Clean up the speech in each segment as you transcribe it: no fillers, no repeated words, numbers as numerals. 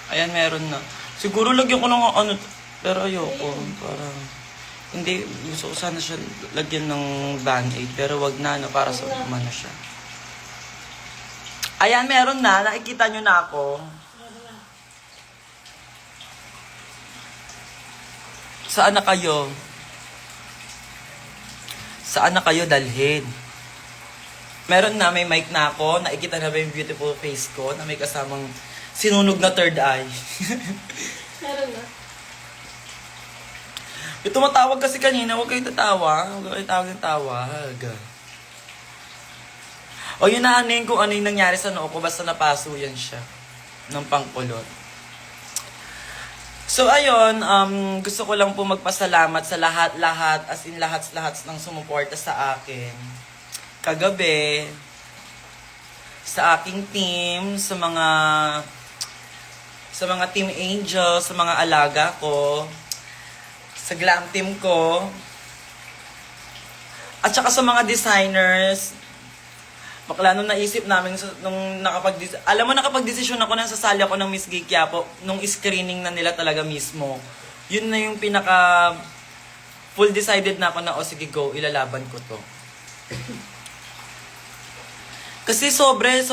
Ayan, meron na. Siguro lagyan ko ng ano, pero ayoko. Parang, hindi, gusto ko sana siya lagyan ng band-aid. Pero wag na, no, para sa umano siya. Ayan, meron na. Nakikita nyo na ako. Saan na kayo? Saan na kayo dalhin? Meron na, may mic na ako. Nakikita na ba yung beautiful face ko na may kasamang sinunog na third eye? Meron na. Yung tumatawag kasi kanina, huwag kayo tatawa. Huwag kayo tawag ng tawag. O yun na aning kung ano yung nangyari sa noo ko, basta napaso yan siya. Ng pangkulot. So ayun, gusto ko lang po magpasalamat sa lahat-lahat, as in lahat-lahat ng sumuporta sa akin. Kagabi, sa aking team, sa mga team angels, sa mga alaga ko, sa glam team ko, at saka sa mga designers. Bakla nung naisip namin, nung alam mo, nakapag-desisyon ako nang sasali ako ng Miss Gay Quiapo, nung screening na nila talaga mismo. Yun na yung pinaka full decided na ako na, oh sige go, ilalaban ko to. Kasi sobrang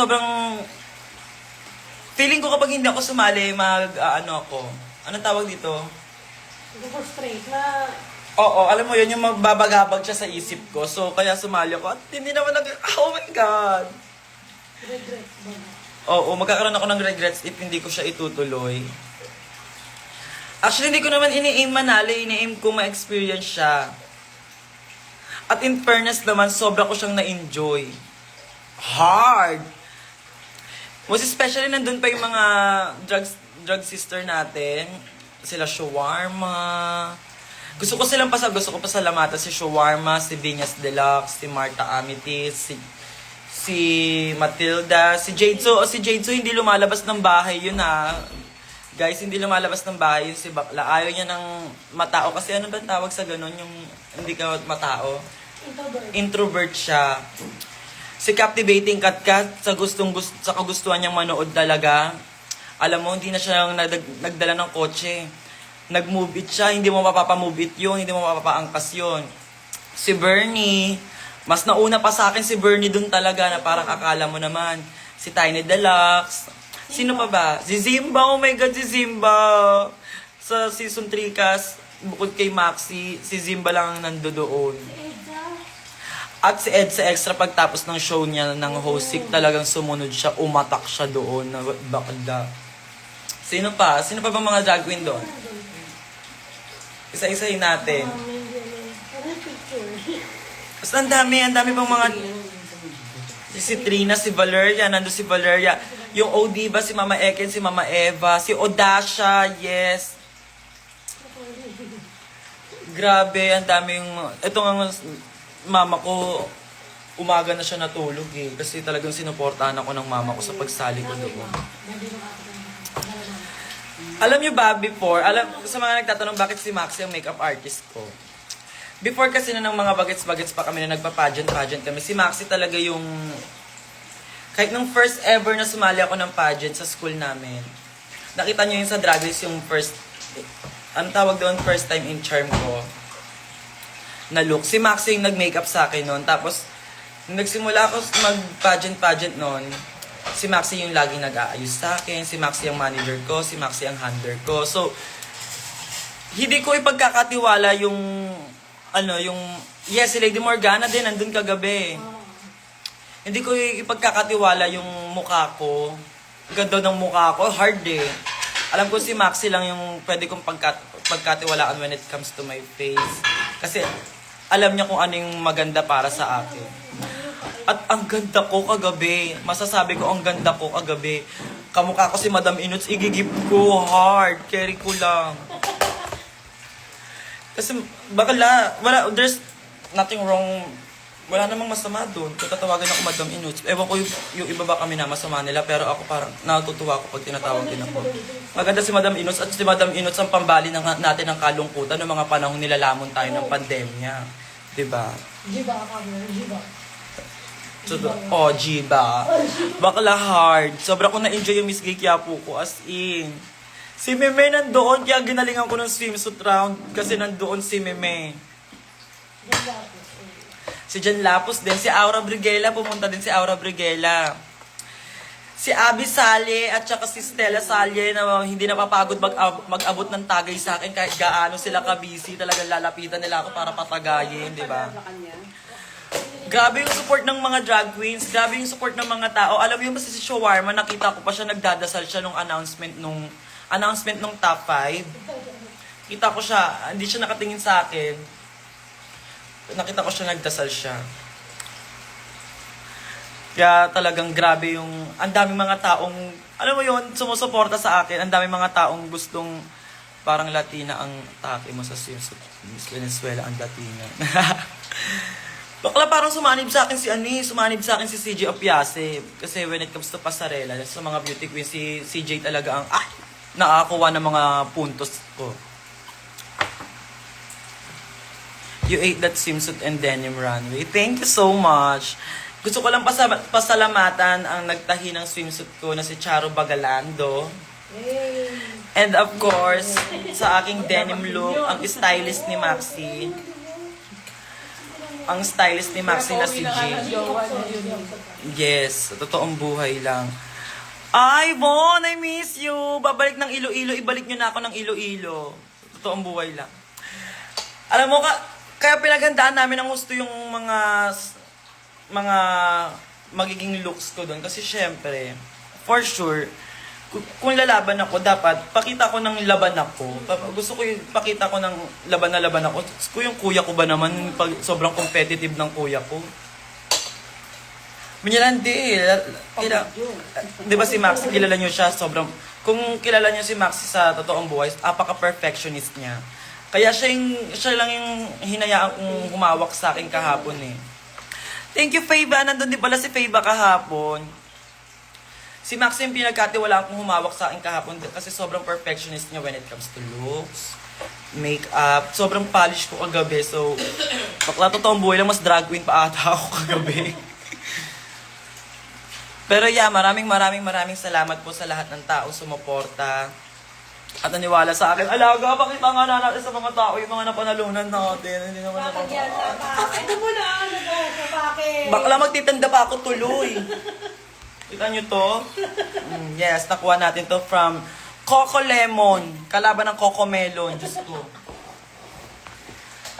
feeling ko kapag hindi ako sumali, ako. Ano tawag dito? Frustrate na. Oo, alam mo yun, yung magbabagabag siya sa isip ko. So, kaya sumali ako. At hindi naman oh my God! Regrets ba na? Oo, magkakaroon ako ng regrets if hindi ko siya itutuloy. Actually, hindi ko naman ini-aim manalo. Ini-aim ko ma-experience siya. At in fairness naman, sobra ko siyang na-enjoy. Hard! Most especially, nandun pa yung mga drug sister natin. Sila Shawarma. Gusto ko pasalamatan si Shawarma, si Vinyas Deluxe, si Marta Amitis, si Matilda, si Jadeso. Si Jadeso hindi lumalabas ng bahay yun ha. Guys, hindi lumalabas ng bahay yun si Bakla. Ayaw niya ng matao. Kasi ano ba tawag sa ganun? Yung hindi ka matao? Introvert siya. Si Captivating Katkat, sa kagustuhan niyang manood talaga. Alam mo, hindi na siya nagdala ng kotse. Nag-move it siya, hindi mo mapapamove it yun, hindi mo mapapaangkas yun. Si Bernie, mas nauna pa sa akin si Bernie dun talaga na parang akala mo naman. Si Tiny Deluxe. Sino pa ba? Si Zimba, oh my God, si Zimba. Sa season 3 cast, bukod kay Maxi, si Zimba lang ang nandoon. At si Ed sa extra pagtapos ng show niya ng hosting, talagang sumunod siya, umatak siya doon na bakla. Sino pa? Sino pa ba mga drag queen doon? Isa-isahin natin. Basta ang dami pang mga... Si Trina, si Valeria, nando si Valeria. Yung OD ba, si Mama Eken, si Mama Eva, si Odasha, yes. Grabe, ang dami yung... Ito nga, mama ko, umaga na siya natulog eh. Kasi talagang sinuportahan ako ng mama ko sa pagsali ko doon. Alam niyo ba, sa mga nagtatanong bakit si Maxi ang makeup artist ko. Before kasi na ng mga bagets-bagets pa kami na nagpa-pageant kami, si Maxi talaga yung... Kahit nung first ever na sumali ako ng pageant sa school namin, nakita niyo yun sa Drag Race yung first... Ang tawag doon, first time in charm ko na look. Si Maxi yung nag-makeup sa akin noon. Tapos, nung nagsimula ako mag-pageant noon, si Maxi yung laging nag-aayos sa akin, si Maxi ang manager ko, si Maxi ang handler ko. So, hindi ko ipagkakatiwala yung, yes, si Lady Morgana din, nandun kagabi. Hindi ko ipagkakatiwala yung mukha ko. Ganda ng mukha ko, hard eh. Alam ko si Maxi lang yung pwede kong pagkatiwalaan when it comes to my face. Kasi, alam niya kung ano yung maganda para sa akin. At ang ganda ko kagabi. Masasabi ko, ang ganda ko kagabi. Kamukha ko si Madam Inuts, igigip ko hard. Carry ko lang. Kasi, there's nothing wrong. Wala namang masama doon. Kung tatawagan ako Madam Inuts. Ewan ko yung iba ba kami na masama nila. Pero ako parang natutuwa ako pag tinatawag din ako. Maganda si Madam Inuts. At si Madam Inuts ang pambali natin ng kalungkutan ng mga panahong nilalamon tayo ng pandemya. Diba? Jiba ka, Jiba. Jiba. Bakla hard. Sobra ko na-enjoy yung Miss Gay Quiapo ko. As in. Si Meme nandoon, kaya ginalingan ko ng swimsuit round kasi nandoon si Meme. Yan lapos. Si Jan Lapus din, si Aura Briguela, pumunta din si Aura Briguela. Si Abby Salye at saka si Stella Salye na hindi napapagod mag-abot ng tagay sa akin kahit gaano sila ka-busy. Talagang lalapitan nila ako para patagayin, di ba? Grabe yung support ng mga drag queens, grabe yung support ng mga tao. Alam mo yung si Shawarma, nakita ko pa siya, nagdadasal siya nung announcement nung top 5. Kita ko siya, hindi siya nakatingin sa akin. Nakita ko siya, nagdasal siya. Kaya talagang grabe yung, ang daming mga taong, alam mo yun, sumusuporta sa akin. Ang daming mga taong gustong, parang Latina ang take mo sa swimsuit. Miss Venezuela ang Latina. Bakla parang sumanib sa akin si CJ Opiase. Kasi when it comes to pasarela, sa mga beauty queen, si CJ talaga ang, nakakuha ng mga puntos ko. You ate that swimsuit and denim runway. Thank you so much. Gusto ko lang pasalamatan ang nagtahi ng swimsuit ko na si Charo Bagalando. Hey. And of course, sa aking denim look, ang stylist ni Maxi. Ang stylist ni Maxi na si G. Yes, sa totoong buhay lang. Ay, Bon, I miss you. Babalik ng Iloilo, ibalik nyo na ako ng Iloilo. Sa totoong buhay lang. Alam mo, kaya pinaghandaan namin ang gusto yung mga magiging looks ko doon. Kasi syempre, for sure, kung lalaban ako, dapat pakita ko ng laban ako. Gusto ko yung pakita ko ng laban na laban ako. Kung yung kuya ko ba naman, pag sobrang competitive ng kuya ko. Minyalandi, di ba si Maxi, kilala nyo siya, sobrang, kung kilala nyo si Maxi sa totoong buhay, apaka-perfectionist niya. Kaya siya lang yung hinayaan kong humawak sa akin kahapon eh. Thank you, Fayba. Nandun din pala si Fayba kahapon. Si Maxi yung pinagkatiwalaan kong humawak sa akin kahapon kasi sobrang perfectionist niya when it comes to looks, makeup. Sobrang polish ko kagabi. So, bakla totoong buhay lang, mas drag queen pa ata ako kagabi. Pero yeah, maraming salamat po sa lahat ng tao sumuporta at naniwala sa akin. Alaga, pakita nga na natin sa mga tao yung mga napanalunan natin. Hindi naman Bakit yan? Ito mo na, bakit? Bakla magtitanda pa ako tuloy. Kita nyo to? Yes, nakuha natin to from Coco Lemon. Kalaban ng Coco Melon. Diyos ko.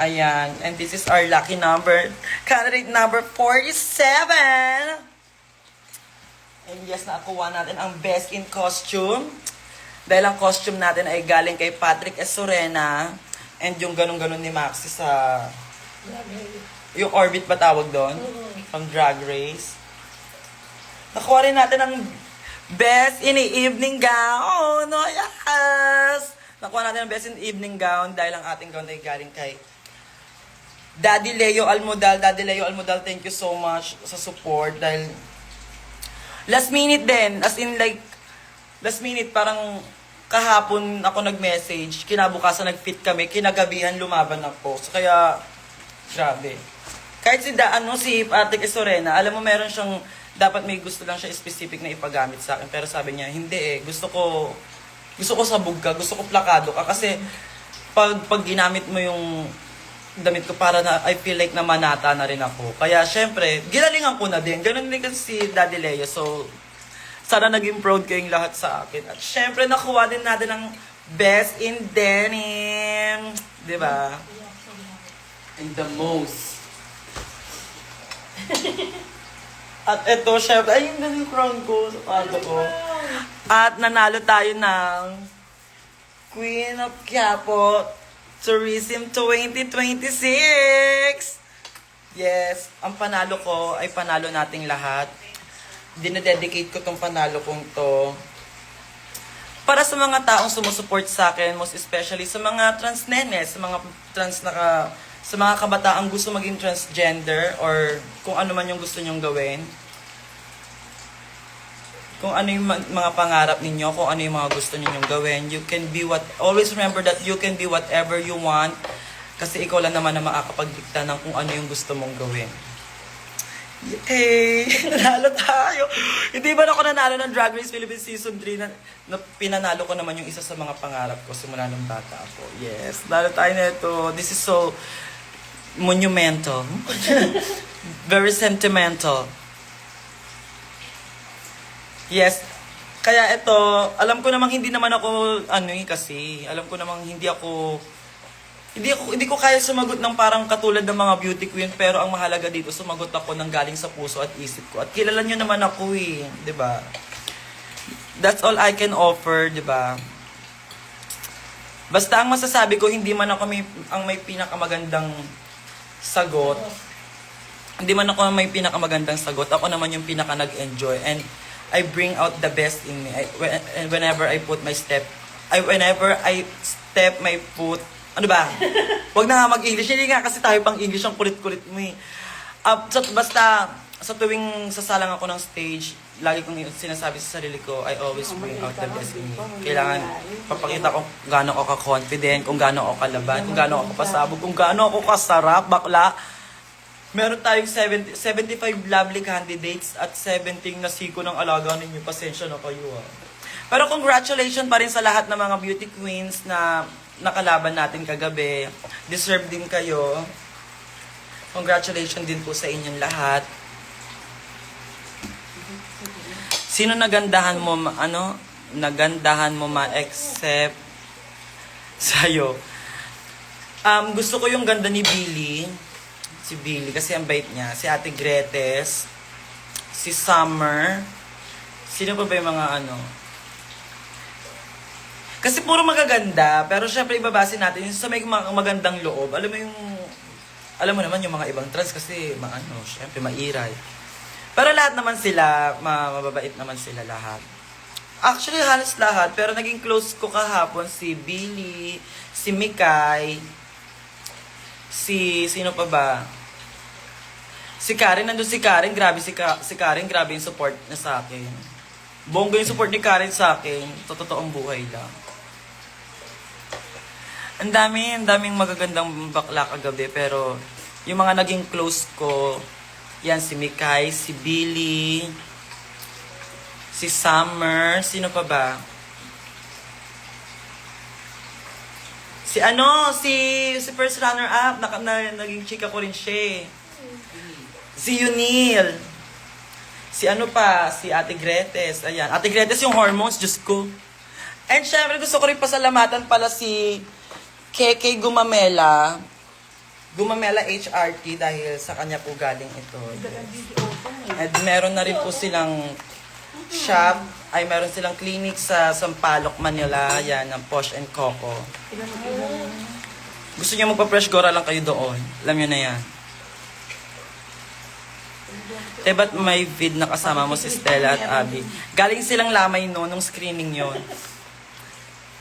Ayan. And this is our lucky number. Candidate number 47. And yes, nakuha natin ang best in costume. Dahil ang costume natin ay galing kay Patrick Esorena. And yung ganun-ganun ni Maxi sa... Yung orbit ba tawag doon? From Drag Race. Nakuha rin natin ang best in the evening gown. Oh, yes! Nakuha natin ang best in the evening gown dahil ang ating gown ay galing kay Daddy Leo Almodal. Daddy Leo Almodal, thank you so much sa support dahil last minute din, as in like, last minute parang kahapon ako nag-message, kinabukasan nag-fit kami, kinagabihan lumaban ako. So kaya, grabe. Kahit si Patrick Esorena, alam mo meron siyang, dapat may gusto lang siya specific na ipagamit sa akin. Pero sabi niya, hindi eh, gusto ko sabog ka, gusto ko plakado ka. Kasi pag ginamit mo yung damit ko para na I feel like na manata na rin ako. Kaya syempre, ginalingan ko na din. Ganun din kasi si Daddy Leo. So, sana naging proud kayong lahat sa akin. At syempre, nakuha din natin ang best in denim. Diba? And the most. At eto, syempre, ayun na yung crown ko sa pato ko. At nanalo tayo ng Queen of Quiapo Tourism 2026! Yes, ang panalo ko ay panalo nating lahat. Dinededicate ko tong panalo kong to para sa mga taong sumusuport sa akin, most especially sa mga trans nenes, sa mga sa mga kabataang gusto maging transgender or kung ano man yung gusto nyong gawin. Kung ano yung mga pangarap ninyo, kung ano yung mga gusto ninyong gawin, you can be always remember that you can be whatever you want kasi ikaw lang naman na makakapagdikta ng kung ano yung gusto mong gawin. Yay! Nanalo tayo! Hindi ba ako nanalo ng Drag Race Philippines Season 3 na pinanalo ko naman yung isa sa mga pangarap ko simula nung bata ako. Yes, nanalo tayo nito. This is so monumental. Very sentimental. Yes. Kaya ito, alam ko namang hindi naman ako, kasi, alam ko namang hindi ko kaya sumagot ng parang katulad ng mga beauty queen, pero ang mahalaga dito, sumagot ako ng galing sa puso at isip ko. At kilala nyo naman ako eh, di ba? That's all I can offer, di ba? Basta ang masasabi ko, hindi man ako may pinakamagandang sagot. Hindi man ako may pinakamagandang sagot. Ako naman yung pinaka nag-enjoy. And I bring out the best in me. Whenever I step my foot, ano ba? Huwag na nga mag-English. Hindi nga kasi tayo pang English, ang kulit-kulit mo eh. Basta, sa tuwing sasalang ako ng stage, lagi kong sinasabi sa sarili ko, I always bring out the best in me. Kailangan papakita ko kung gaano ako ka-confident, kung gaano ako kalaban, kung gaano ako pasabog, kung gaano ako kasarap, bakla. Meron tayong 75 lovely candidates at 17 na siko ng alaga ninyo. Pasensya na kayo ah. Pero congratulations pa rin sa lahat ng mga beauty queens na nakalaban natin kagabi. Deserve din kayo. Congratulations din po sa inyong lahat. Sino nagandahan mo, nagandahan mo ma-except sa'yo? Gusto ko yung ganda ni Billy. Si Billy, kasi ang bait niya. Si Ate Gretes. Si Summer. Sino pa ba yung mga Kasi puro magaganda. Pero syempre ibabase natin yung sa may magandang loob. Alam mo naman yung mga ibang trans kasi syempre mairay. Pero lahat naman sila, mababait naman sila lahat. Actually, halos lahat. Pero naging close ko kahapon si Billy, si Mikay, sino pa ba? Si Karen, nandun si Karen, grabe si Karen, grabe yung support niya sa akin. Bongga yung support ni Karen sa akin, totoong buhay lang. Ang daming magagandang bakla kagabi, pero yung mga naging close ko, yan si Mikay, si Billy, si Summer, sino pa ba? Si first runner-up, naging chika ko rin siya. Si Yunil. Si si Ate Gretes. Ayan. Ate Gretes yung hormones, Diyos ko. And syempre, gusto ko rin pasalamatan pala si KK Gumamela. Gumamela HRT dahil sa kanya po galing ito. At meron na rin po silang shop, meron silang clinic sa Sampaloc, Manila. Yan, ng Posh and Coco. Gusto niyo magpa-fresh gora lang kayo doon. Alam niyo na yan. Ba't may vid na kasama mo si Stella at Abby? Galing silang Lamay nung screening yon.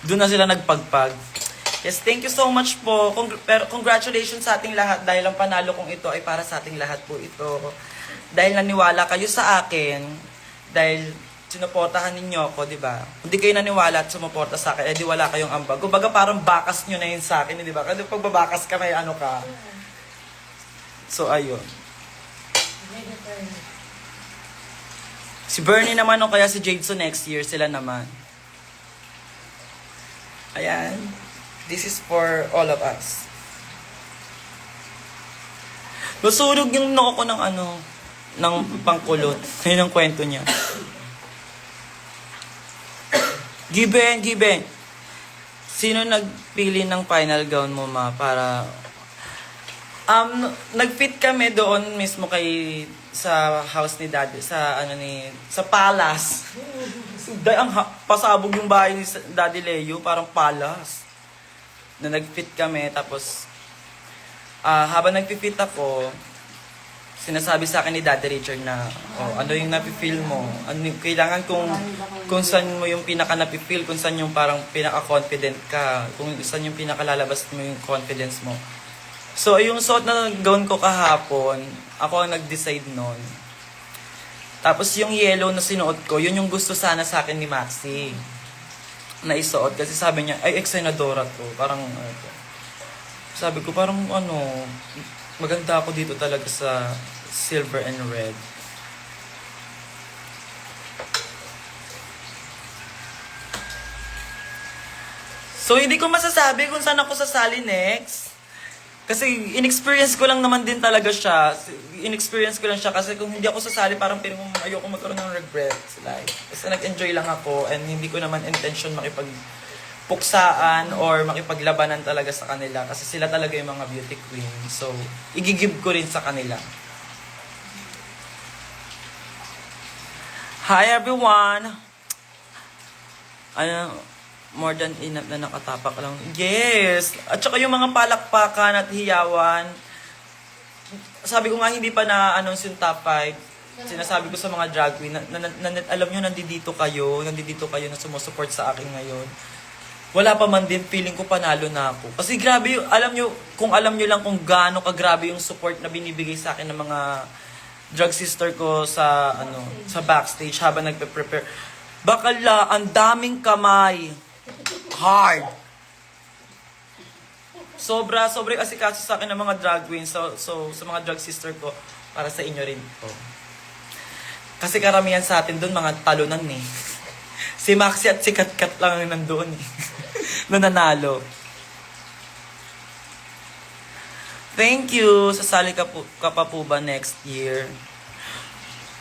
Doon na sila nagpagpag. Yes, thank you so much po. Pero congratulations sa ating lahat dahil ang panalo kong ito ay para sa ating lahat po ito. Dahil naniwala kayo sa akin, dahil sinuportahan ninyo ako, di ba? Hindi kayo naniwala at sumuporta sa akin, di wala kayong ambag. Kumbaga parang bakas nyo na yun sa akin, di ba? Kasi pag babakas ka, may ka. So, ayun. Si Bernie naman o kaya si Jadeson next year, sila naman. Ayan. This is for all of us. Masunog yung noo ko ng ng pangkulot. Yun ang kwento niya. Giben. Sino nagpili ng final gown mo, ma? Para nag-fit kami doon mismo sa house ni Daddy, sa palace. Ang pasabog yung bahay ni Daddy Leo, parang palace. Na nag-fit kami, tapos habang nag-fit ako, sinasabi sa akin ni Daddy Richard na, ano yung napi-feel mo? Kailangan kung saan mo yung pinaka-napi-feel, kung saan yung parang pinaka-confident ka, kung saan yung pinaka-lalabas mo yung confidence mo. So, yung suot na gown ko kahapon, ako ang nag-decide nun. Tapos yung yellow na sinuot ko, yun yung gusto sana sa akin ni Maxi. Na isuot. Kasi sabi niya, ay, ex-senadora to. Parang, sabi ko, parang maganda ako dito talaga sa silver and red. So, hindi ko masasabi kung saan ako sasali next. Kasi, in-experience ko lang naman din talaga siya. In-experience ko lang siya kasi kung hindi ako sasali, parang piling ko ayoko magkaroon ng regrets. Like, kasi nag-enjoy lang ako and hindi ko naman intention makipagpuksaan or makipaglabanan talaga sa kanila. Kasi sila talaga yung mga beauty queen. So, igigib ko rin sa kanila. Hi everyone! More than enough na nakatapak lang. Yes! At saka yung mga palakpakan at hiyawan. Sabi ko nga hindi pa na-announce yung top 5. Sinasabi ko sa mga drag queen, alam nyo, nandito kayo na sumusupport sa akin ngayon. Wala pa man din, feeling ko panalo na ako. Kasi grabe yung, alam nyo lang kung gaano kagrabe yung support na binibigay sa akin ng mga drag sister ko sa sa backstage habang nagpe-prepare. Bakala, ang daming kamay. Hard. Sobra yung asikaso sa akin ng mga drag queens. So, sa mga drag sister ko, para sa inyo rin po. Kasi karamihan sa atin doon, mga talunan eh. Si Maxi at si Katkat lang ang nandoon eh. Nananalo. Thank you. Sasali ka pa po ba next year?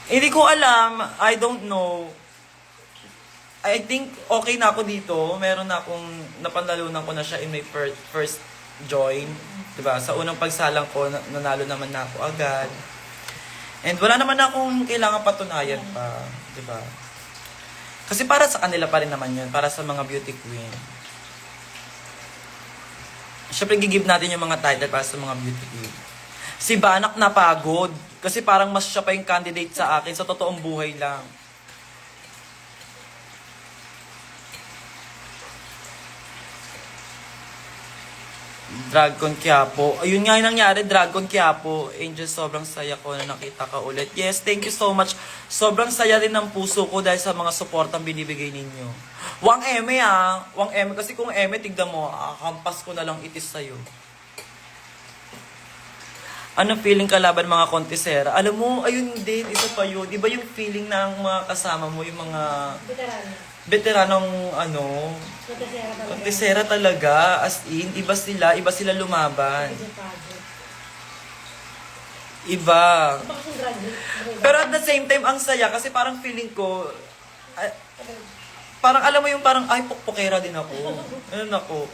Hindi ko alam. I don't know. I think okay na ako dito. Meron na akong napanalunan ko na siya in my first join. Diba? Sa unang pagsalang ko, nanalo naman na ako agad. And wala naman na akong kailangan patunayan pa. Diba? Kasi para sa kanila pa rin naman yun. Para sa mga beauty queen. Siyempre, gigib natin yung mga title para sa mga beauty queen. Si Banak napagod. Kasi parang mas siya pa yung candidate sa akin sa totoong buhay lang. Dragon Quiapo. Ayun nga yung nangyari, Dragon Quiapo. Angel, sobrang saya ko na nakita ka ulit. Yes, thank you so much. Sobrang saya rin ng puso ko dahil sa mga suportang binibigay ninyo. Wang Eme Wang Eme. Kasi kung Eme, tignan mo, hampas ko na lang itis sa'yo. Ano feeling kalaban mga kontesera? Alam mo, ayun din, isa pa yun. Iba yung feeling ng mga kasama mo, yung mga veteranong kontesera talaga. As in, iba sila lumaban. Iba. Pero at the same time, ang saya kasi parang feeling ko, parang alam mo yung parang, ay, pukpukera din ako. Ano ako?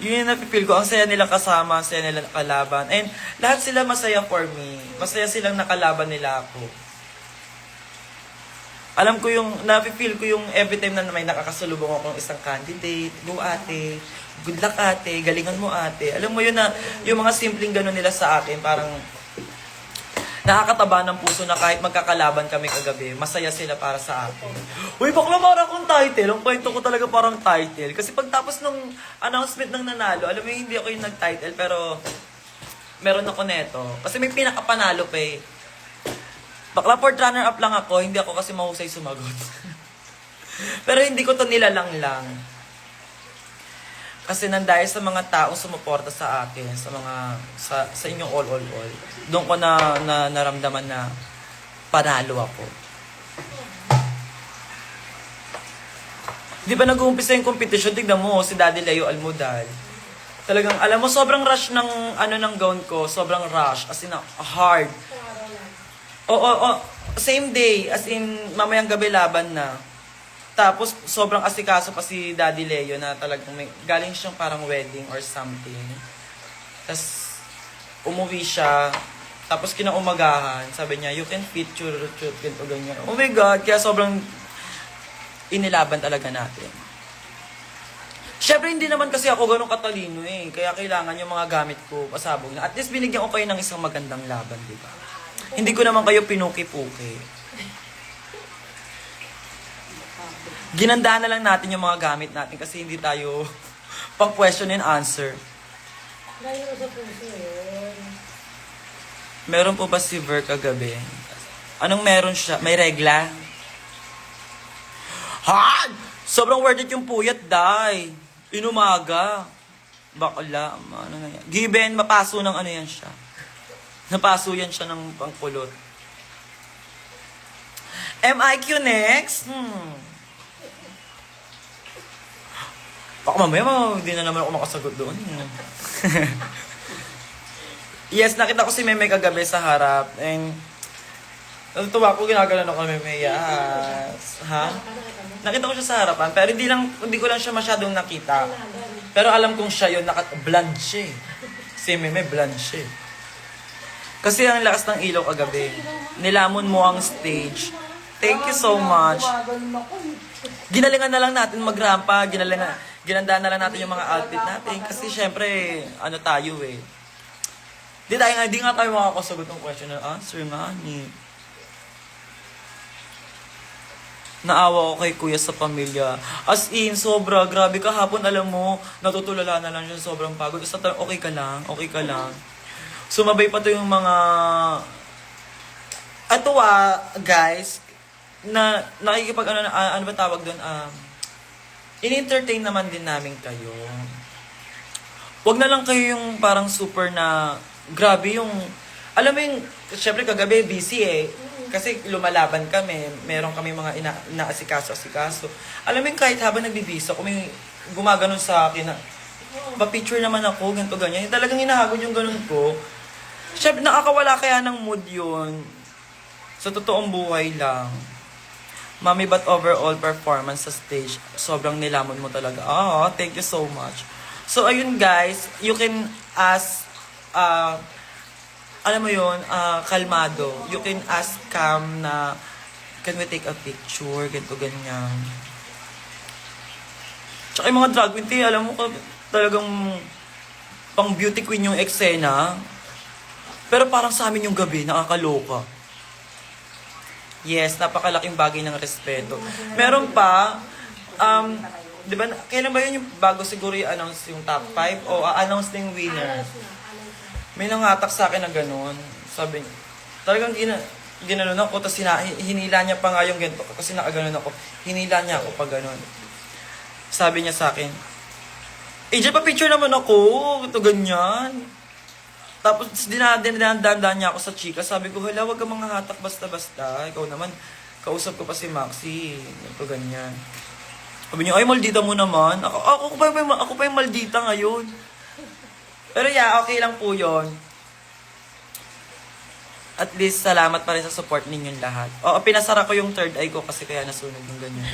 Yun yung napipil ko. Ang saya nilang kasama, ang saya nilang nakalaban. And lahat sila masaya for me. Masaya silang nakalaban nila ako. Alam ko yung, napipil ko yung every time na may nakakasalubong akong isang candidate. Go ate. Good luck ate. Galingan mo ate. Alam mo yun na, yung mga simpleng gano'n nila sa akin, parang nakakataba ng puso na kahit magkakalaban kami kagabi, masaya sila para sa akin. Uy, bakla parang akong title. Ang kwento ko talaga parang title. Kasi pagtapos ng announcement ng nanalo, alam mo hindi ako yung nag-title, pero meron ako neto. Kasi may pinakapanalo pa eh. Bakla fourth runner-up lang ako, hindi ako kasi mahusay sumagot. Pero hindi ko to nilalang lang. Kasi nandahil sa mga taong sumuporta sa akin, sa inyong all. Doon ko na naramdaman na panalo ako. Di ba nag-uumpisa yung competition? Tignan mo, si Daddy Leo Almudal. Talagang, alam mo, sobrang rush ng gown ko. Sobrang rush. As in, hard. Oo. Same day. As in, mamayang gabi laban na. Tapos, sobrang asikaso pa si Daddy Leo na talagang galing siyang parang wedding or something. Tapos, umuwi siya. Tapos, kinaumagahan. Sabi niya, you can fit your ganito, ganyan. Oh my God, kaya sobrang inilaban talaga natin. Siyempre, hindi naman kasi ako ganun katalino eh. Kaya kailangan yung mga gamit ko pasabog na. At least, binigyan ko kayo ng isang magandang laban, di ba? Hindi ko naman kayo pinuki-puki. Ginandaan na lang natin yung mga gamit natin kasi hindi tayo pang question and answer. Meron po ba si Ver kagabi? Anong meron siya? May regla? Ha? Sobrang worth it yung puyat, day. Inumaga. Bakla. Ano na yan? Given, mapaso ng ano yan siya. Napasuyan siya ng pangkulot. MIQ next. Baka mamaya, hindi na naman ako makasagot doon. Yes, nakita ko si Meme kagabi sa harap. And, natutuwa ko, ginagalan ako Meme. Yes. Ha? Nakita ko siya sa harapan, pero hindi ko lang siya masyadong nakita. Pero alam kong siya yun, blonde siya eh. Si Meme, blonde siya eh. Kasi ang lakas ng ilaw kagabi. Nilamon mo ang stage. Thank you so much. Ginalingan na lang natin magrampa, ginandaan na lang natin yung mga outfit natin. Kasi syempre, ano tayo eh. Di nga tayo makakasagot ng question and answer nga ni. Naawa ko kay kuya sa pamilya. As in, sobra, grabe kahapon, alam mo, natutulala na lang siya, sobrang pagod. Tapos okay ka lang. Sumabay pa to yung mga... guys, na nakikipag, ano ba tawag doon? In-entertain naman din namin kayo. Wag na lang kayo yung parang super na, grabe yung, alam mo yung, syempre kagabi busy eh. Kasi lumalaban kami, meron kami mga inaasikaso-asikaso. Alam mo yung kahit habang nagbibisa, kung may gumaganon sa akin na, pa-picture naman ako, ganito, ganyan. Talagang hinahagod yung ganon ko. Syempre, nakakawala kaya ng mood yun. Sa totoong buhay lang. Mami, but overall performance sa stage, sobrang nilamon mo talaga. Thank you so much. So, ayun guys, you can ask, alam mo yun, kalmado. You can ask calm na, can we take a picture? Ganito, ganyan. Tsaka yung mga drag queen, alam mo, talagang pang beauty queen yung eksena. Pero parang sa amin yung gabi, nakakaloka. Yes, napakalaking bagay ng respeto. Meron pa, di ba, kailan ba yun yung bago siguro i-announce yung top 5 o announce ng winner? May nangatak sa akin na ganun. Sabi niya, talagang ginanon ako, tapos hinila niya pa nga yung ganito, kasi nakaganon ako. Hinila niya ako pa ganun. Sabi niya sa akin, dyan pa picture naman ako, ito ganyan. Tapos dinadaan niya ako sa chika. Sabi ko, hala, wag ka mga hatak basta-basta. Ikaw naman, kausap ko pa si Maxi. Ito ganyan. Sabi niya, ay, maldita mo naman. Ako pa yung maldita ngayon. Pero yeah, okay lang po yun. At least, salamat pa rin sa support ninyong lahat. Pinasara ko yung third eye ko kasi kaya nasunog yung ganyan.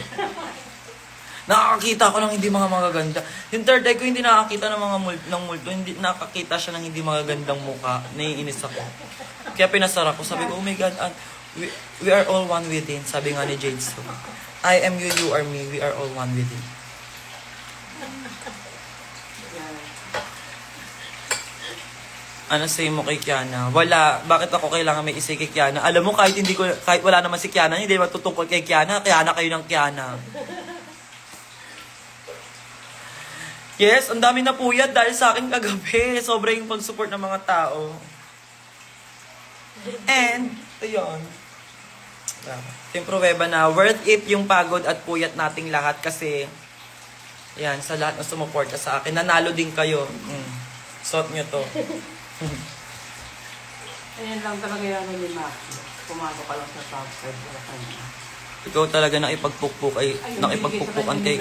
Nakakita ko ng hindi mga magaganda. Yung third eye ko hindi nakakita ng mga multo. Hindi nakakita siya ng hindi magagandang muka. Naiinis ako. Kaya pinasara ko. Sabi ko, oh my God, we are all one within. Sabi nga ni Jade So. I am you, you are me. We are all one within. Ano say mo kay Kiana? Wala. Bakit ako kailangan may isay kay Kiana? Alam mo, kahit wala naman si Kiana, hindi matutungkol kay Kiana. Kiana kayo ng Kiana. Yes, ang dami na puyat dahil sa akin kagabi. Sobra yung pag-support ng mga tao. And, ayun. Yung pruweba na worth it yung pagod at puyat nating lahat kasi yan, sa lahat na sumuporta sa akin. Nanalo din kayo. Suot nyo to. Ayan lang talaga yan ni Maxi. Pumasok ka lang sa top 5 para kanya. Ikaw talaga nakipagpukpukan kay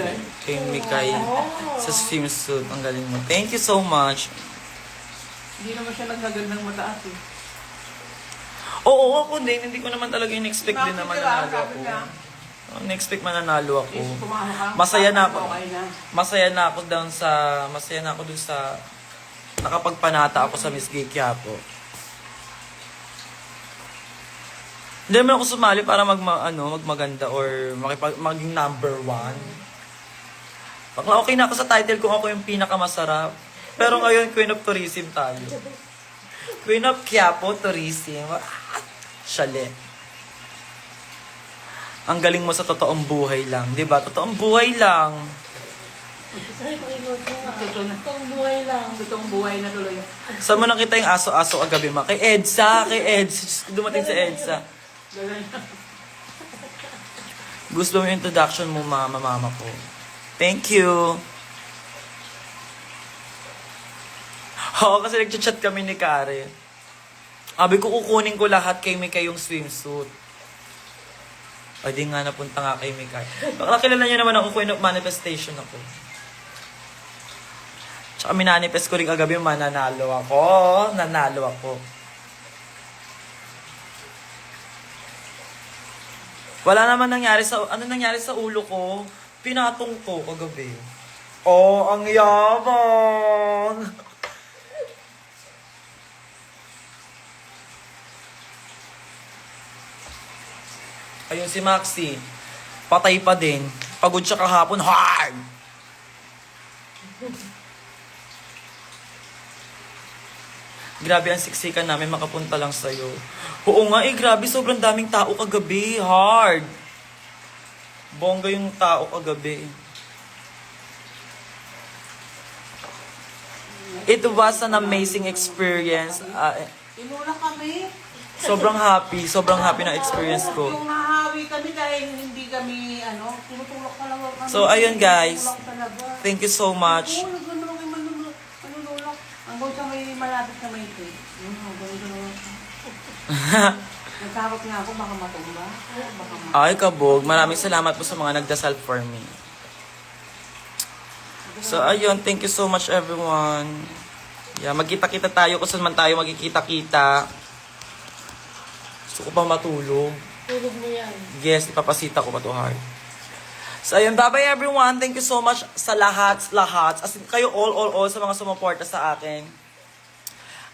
Mikay sa swimsuit. Ang galing mo. Thank you so much. Hindi naman siya nagagandang mataas eh. Oo, ako din. Hindi ko naman talaga in-expect din na mananalo ako. In-expect mananalo ako. Masaya na ako. Masaya na ako dun sa nakapagpanata ako sa Miss Gay Quiapo. Hindi naman ako sumali para magmaganda or maging number 1. Bakla okay na ako sa title kung ako yung pinakamasarap. Pero ngayon, Queen of Tourism tayo. Queen of Quiapo Tourism. Shale. Ang galing mo sa totoong buhay lang. Diba? Totoong buhay lang. Totoong buhay lang. Totoong buhay na tuloy. Saan mo nakita yung aso-aso kagabi ma? Kay Edsa. Dumating si Edsa. Gusto mo yung introduction mo, mama ko. Thank you. Oo, kasi nag-chat kami ni Karen. Sabi ko, kukunin ko lahat kay Mika yung swimsuit. Ay, di nga, napunta nga kay Mika. Baka kilala niyo naman ako kung manifestation ako. Tsaka minanifest ko rin kagabi, mananalo ako. Nanalo ako. Wala naman nangyari sa, ano nangyari sa ulo ko? Pinatong ko kagabi. Oh, ang yabang! Ayun si Maxi. Patay pa din. Pagod siya kahapon. Hard! Grabe ang siksikan namin makapunta lang sa'yo. Oo nga grabe. Sobrang daming tao kagabi. Hard! Bongga yung tao kagabi. It was an amazing experience. Tinulak kami. Sobrang happy na experience ko. Yung nahawi kami dahil hindi kami, tinutulak talaga kami. So, ayun guys. Tinutulak talaga. Thank you so much. Oo, nagano kami manunulak. Hanggang sa may malapit na may ito. Nagtakot nga ako, baka matumba. Ay, kabog. Maraming salamat po sa mga nagdasal for me. So, ayun. Thank you so much, everyone. Yeah, magkita-kita tayo kung saan man tayo magkikita-kita. Gusto ko pa matulog. Tulog mo yan. Yes, ipapasita ko pa to hard. So, ayun. Bye-bye, everyone. Thank you so much sa lahat. As in, kayo all sa mga sumuporta sa akin.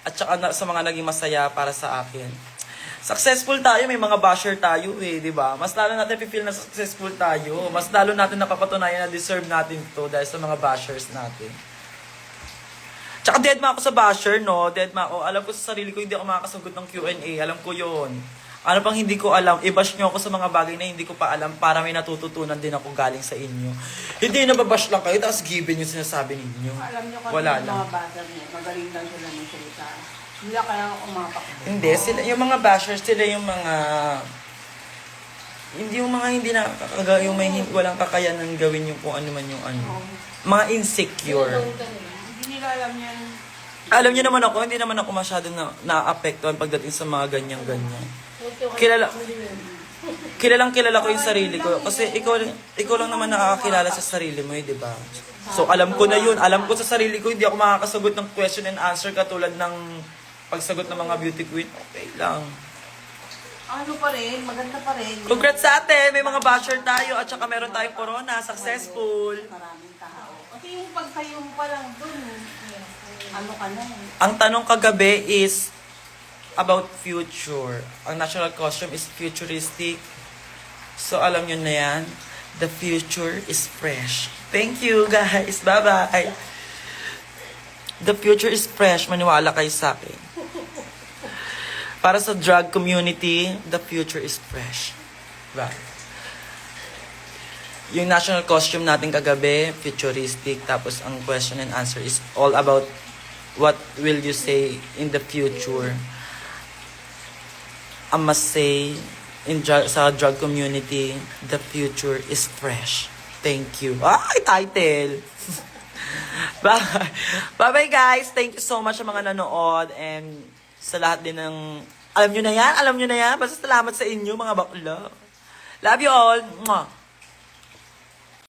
At saka sa mga naging masaya para sa akin. Successful tayo, may mga basher tayo di ba? Mas lalo natin feel na successful tayo. Mas lalo natin napapatunayan na deserve natin to dahil sa mga bashers natin. Tsaka dead ma ako sa basher, no? Dead ma ako. Alam ko sa sarili ko, hindi ako makakasagot ng Q&A. Alam ko yon. Ano pang hindi ko alam, i-bash nyo ako sa mga bagay na hindi ko pa alam para may natututunan din ako galing sa inyo. Hindi nababash lang kayo, tapos given yung sinasabi ninyo. Alam nyo kasi Wala yung lang. mga bata niya, magaling lang sila ng salita. Hindi kaya ako umapak. Hindi, sila, yung mga bashers, sila yung mga... Hindi yung mga hindi yung may walang kakayanan gawin yung kung ano man yung ano. Mga insecure. Hindi nila alam yan. Alam niyo naman ako, hindi naman ako masyado na-apektuhan pagdating sa mga ganyan-ganyan. Kilalang-kilala ko yung sarili ko. Kasi ikaw lang naman nakakakilala sa sarili mo, di ba? So, alam ko na yun. Alam ko sa sarili ko, hindi ako makakasagot ng question and answer katulad ng pagsagot ng mga beauty queen. Okay lang. Ano pa rin, maganda pa rin. Congrats sa atin! May mga basher tayo at saka meron tayong corona. Successful! Maraming tao. Kasi yung pagtayo mo pa lang dun, ano ka na Ang tanong kagabi is about future. Ang national costume is futuristic. So, alam nyo na yan. The future is fresh. Thank you, guys. Bye-bye. The future is fresh. Maniwala kayo sa akin. Para sa drag community, the future is fresh. Bye. Yung national costume natin kagabi, futuristic. Tapos, ang question and answer is all about what will you say in the future. I must say, sa drug community, the future is fresh. Thank you. Ay, title! Bye. Bye-bye, guys. Thank you so much sa mga nanood and sa lahat din ng... Alam nyo na yan? Basta salamat sa inyo, mga bakla. Love you all. Mwah.